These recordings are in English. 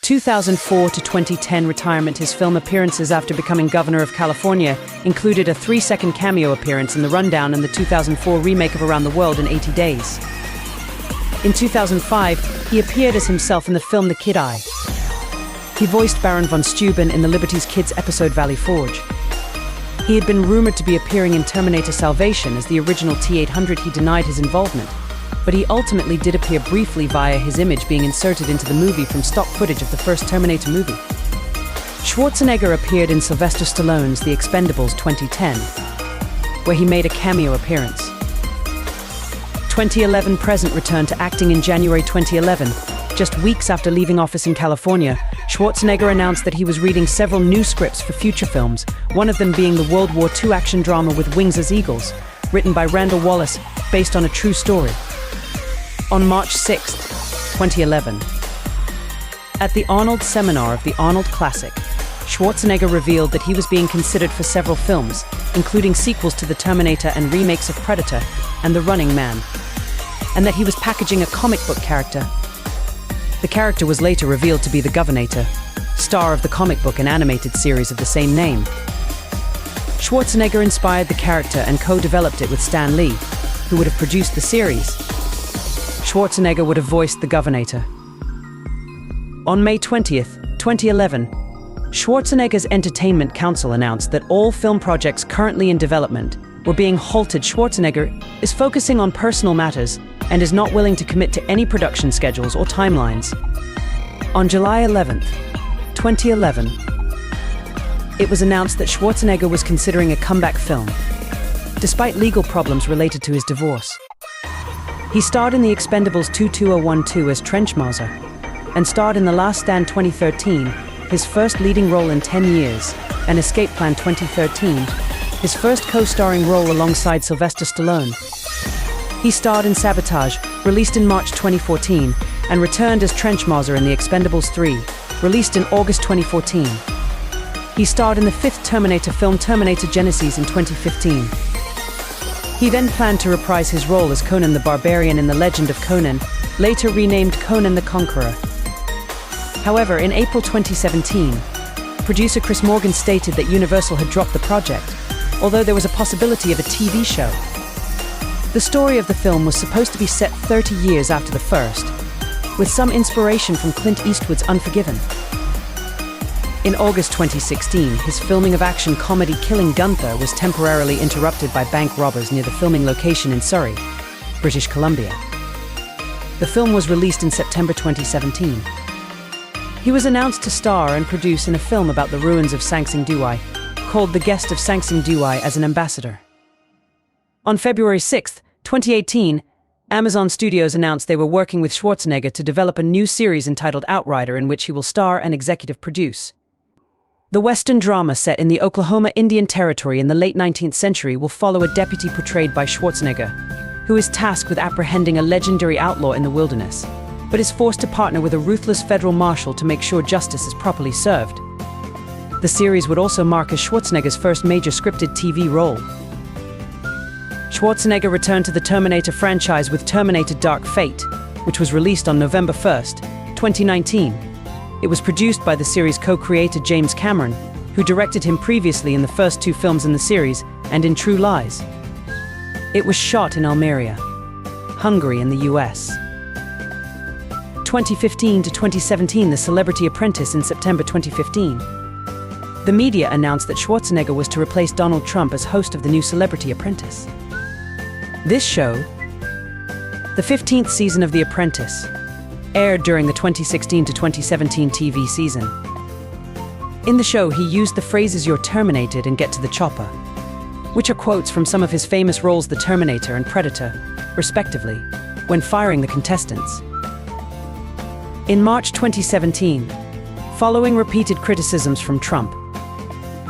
2004 to 2010 retirement. His film appearances after becoming governor of California included a 3-second cameo appearance in The Rundown and the 2004 remake of Around the World in 80 Days. In 2005, he appeared as himself in the film The Kid Eye. He voiced Baron von Steuben in the Liberty's Kids episode Valley Forge. He had been rumored to be appearing in Terminator Salvation as the original T-800. He denied his involvement, but he ultimately did appear briefly via his image being inserted into the movie from stock footage of the first Terminator movie. Schwarzenegger appeared in Sylvester Stallone's The Expendables 2010, where he made a cameo appearance. 2011 present returned to acting in January 2011. Just weeks after leaving office in California, Schwarzenegger announced that he was reading several new scripts for future films, one of them being the World War II action drama With Wings as Eagles, written by Randall Wallace, based on a true story. On March 6, 2011, at the Arnold seminar of the Arnold Classic, Schwarzenegger revealed that he was being considered for several films, including sequels to The Terminator and remakes of Predator and The Running Man, and that he was packaging a comic book character. The character was later revealed to be the Governator, star of the comic book and animated series of the same name. Schwarzenegger inspired the character and co-developed it with Stan Lee, who would have produced the series. Schwarzenegger would have voiced the Governator. On May 20th, 2011, Schwarzenegger's Entertainment Council announced that all film projects currently in development were being halted. Schwarzenegger is focusing on personal matters and is not willing to commit to any production schedules or timelines. On July 11th, 2011, it was announced that Schwarzenegger was considering a comeback film, despite legal problems related to his divorce. He starred in The Expendables 2-2012 as Trenchmauser, and starred in The Last Stand 2013, his first leading role in 10 years, and Escape Plan 2013, his first co-starring role alongside Sylvester Stallone. He starred in Sabotage, released in March 2014, and returned as Trenchmauser in The Expendables 3, released in August 2014. He starred in the fifth Terminator film Terminator Genisys in 2015. He then planned to reprise his role as Conan the Barbarian in The Legend of Conan, later renamed Conan the Conqueror. However, in April 2017, producer Chris Morgan stated that Universal had dropped the project, although there was a possibility of a TV show. The story of the film was supposed to be set 30 years after the first, with some inspiration from Clint Eastwood's Unforgiven. In August 2016, his filming of action comedy Killing Gunther was temporarily interrupted by bank robbers near the filming location in Surrey, British Columbia. The film was released in September 2017. He was announced to star and produce in a film about the ruins of Sang Sing Duai, called The Guest of Sang Sing Duai, as an ambassador. On February 6, 2018, Amazon Studios announced they were working with Schwarzenegger to develop a new series entitled Outrider, in which he will star and executive produce. The Western drama set in the Oklahoma Indian Territory in the late 19th century will follow a deputy portrayed by Schwarzenegger, who is tasked with apprehending a legendary outlaw in the wilderness, but is forced to partner with a ruthless federal marshal to make sure justice is properly served. The series would also mark as Schwarzenegger's first major scripted TV role. Schwarzenegger returned to the Terminator franchise with Terminator Dark Fate, which was released on November 1st, 2019. It was produced by the series' co-creator James Cameron, who directed him previously in the first two films in the series and in True Lies. It was shot in Almeria, Hungary in the US. 2015 to 2017, The Celebrity Apprentice in September 2015. The media announced that Schwarzenegger was to replace Donald Trump as host of the new Celebrity Apprentice. This show, the 15th season of The Apprentice, aired during the 2016 to 2017 TV season. In the show, he used the phrases "You're terminated" and "Get to the chopper," which are quotes from some of his famous roles The Terminator and Predator, respectively, when firing the contestants. In March 2017, following repeated criticisms from Trump,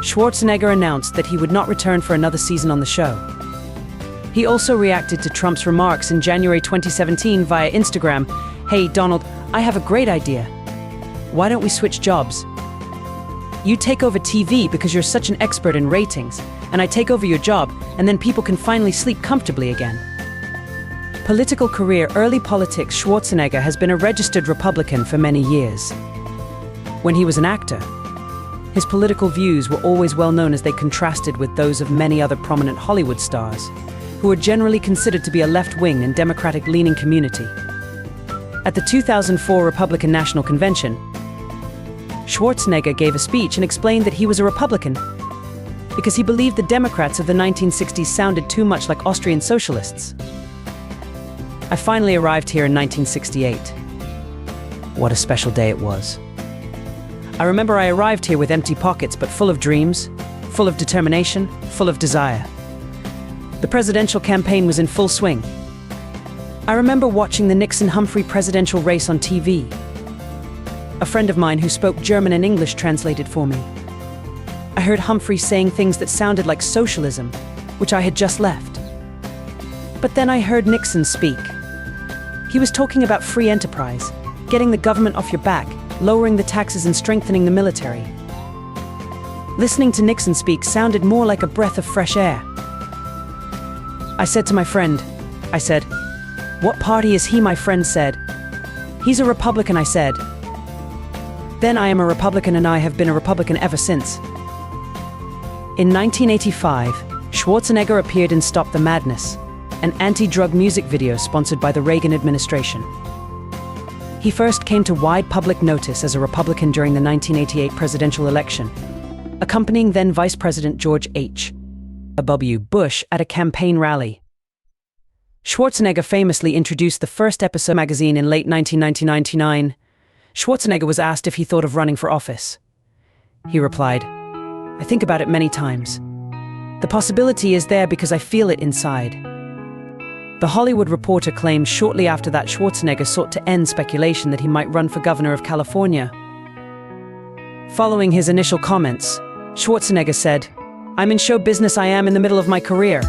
Schwarzenegger announced that he would not return for another season on the show. He also reacted to Trump's remarks in January 2017 via Instagram. "Hey, Donald, I have a great idea. Why don't we switch jobs? You take over TV because you're such an expert in ratings, and I take over your job, and then people can finally sleep comfortably again." Political career. Early politics. Schwarzenegger has been a registered Republican for many years. When he was an actor, his political views were always well known as they contrasted with those of many other prominent Hollywood stars, who were generally considered to be a left-wing and Democratic-leaning community. At the 2004 Republican National Convention, Schwarzenegger gave a speech and explained that he was a Republican because he believed the Democrats of the 1960s sounded too much like Austrian socialists. I finally arrived here in 1968. What a special day it was. I remember I arrived here with empty pockets, but full of dreams, full of determination, full of desire. The presidential campaign was in full swing. I remember watching the Nixon-Humphrey presidential race on TV. A friend of mine who spoke German and English translated for me. I heard Humphrey saying things that sounded like socialism, which I had just left. But then I heard Nixon speak. He was talking about free enterprise, getting the government off your back, lowering the taxes and strengthening the military. Listening to Nixon speak sounded more like a breath of fresh air. I said to my friend, "What party is he?" My friend said, "He's a Republican," I said. Then I am a Republican, and I have been a Republican ever since. In 1985, Schwarzenegger appeared in Stop the Madness, an anti-drug music video sponsored by the Reagan administration. He first came to wide public notice as a Republican during the 1988 presidential election, accompanying then Vice President George H.W. Bush at a campaign rally. Schwarzenegger famously introduced the first episode magazine in late 1999. Schwarzenegger was asked if he thought of running for office. He replied, "I think about it many times. The possibility is there because I feel it inside." The Hollywood Reporter claimed shortly after that Schwarzenegger sought to end speculation that he might run for governor of California. Following his initial comments, Schwarzenegger said, "I'm in show business. I am in the middle of my career.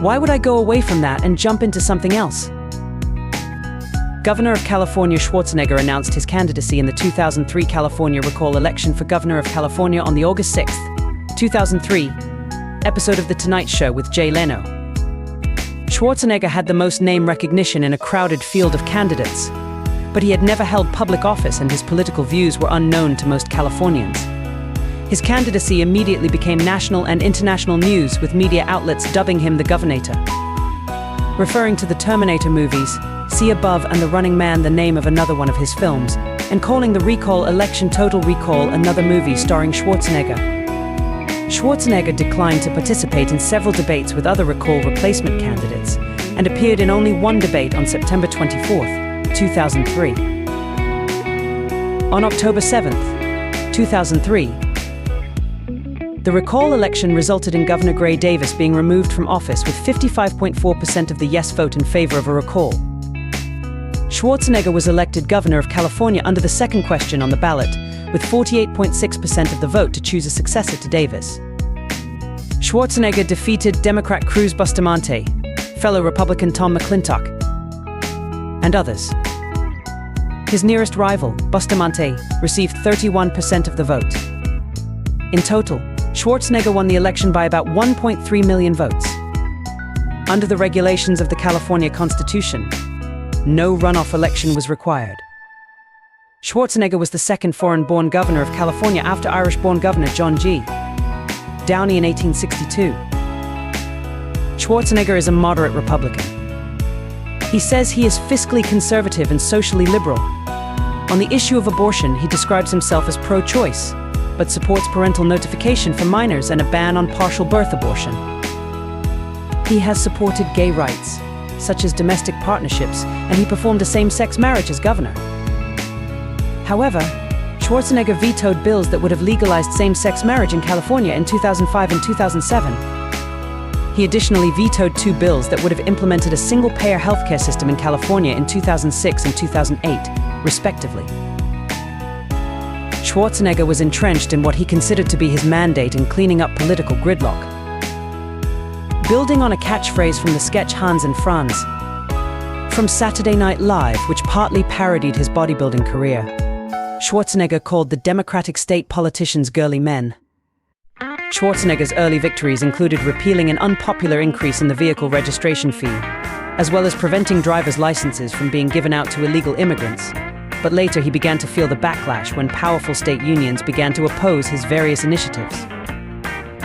Why would I go away from that and jump into something else?" Governor of California Schwarzenegger announced his candidacy in the 2003 California recall election for governor of California on the August 6, 2003, episode of The Tonight Show with Jay Leno. Schwarzenegger had the most name recognition in a crowded field of candidates, but he had never held public office and his political views were unknown to most Californians. His candidacy immediately became national and international news, with media outlets dubbing him the Governator. Referring to the Terminator movies, see above, and The Running Man, the name of another one of his films, and calling the recall election Total Recall, another movie starring Schwarzenegger. Schwarzenegger declined to participate in several debates with other recall replacement candidates and appeared in only one debate on September 24, 2003. On October 7, 2003, the recall election resulted in Governor Gray Davis being removed from office with 55.4% of the yes vote in favor of a recall. Schwarzenegger was elected governor of California under the second question on the ballot, with 48.6% of the vote to choose a successor to Davis. Schwarzenegger defeated Democrat Cruz Bustamante, fellow Republican Tom McClintock, and others. His nearest rival, Bustamante, received 31% of the vote. In total, Schwarzenegger won the election by about 1.3 million votes. Under the regulations of the California Constitution, no runoff election was required. Schwarzenegger was the second foreign-born governor of California after Irish-born Governor John G. Downey in 1862. Schwarzenegger is a moderate Republican. He says he is fiscally conservative and socially liberal. On the issue of abortion, he describes himself as pro-choice, but supports parental notification for minors and a ban on partial birth abortion. He has supported gay rights, such as domestic partnerships, and he performed a same-sex marriage as governor. However, Schwarzenegger vetoed bills that would have legalized same-sex marriage in California in 2005 and 2007. He additionally vetoed 2 bills that would have implemented a single-payer healthcare system in California in 2006 and 2008, respectively. Schwarzenegger was entrenched in what he considered to be his mandate in cleaning up political gridlock. Building on a catchphrase from the sketch Hans and Franz from Saturday Night Live, which partly parodied his bodybuilding career, Schwarzenegger called the Democratic state politicians girly men. Schwarzenegger's early victories included repealing an unpopular increase in the vehicle registration fee, as well as preventing driver's licenses from being given out to illegal immigrants, but later he began to feel the backlash when powerful state unions began to oppose his various initiatives.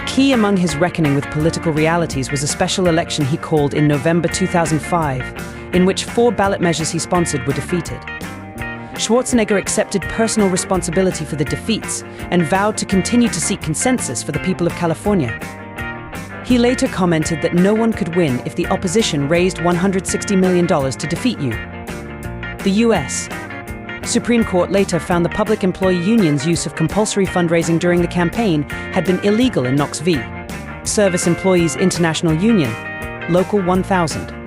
Key among his reckoning with political realities was a special election he called in November 2005, in which 4 ballot measures he sponsored were defeated. Schwarzenegger accepted personal responsibility for the defeats and vowed to continue to seek consensus for the people of California. He later commented that no one could win if the opposition raised $160 million to defeat you. The U.S. Supreme Court later found the Public Employee Union's use of compulsory fundraising during the campaign had been illegal in Knox v. Service Employees International Union, Local 1000.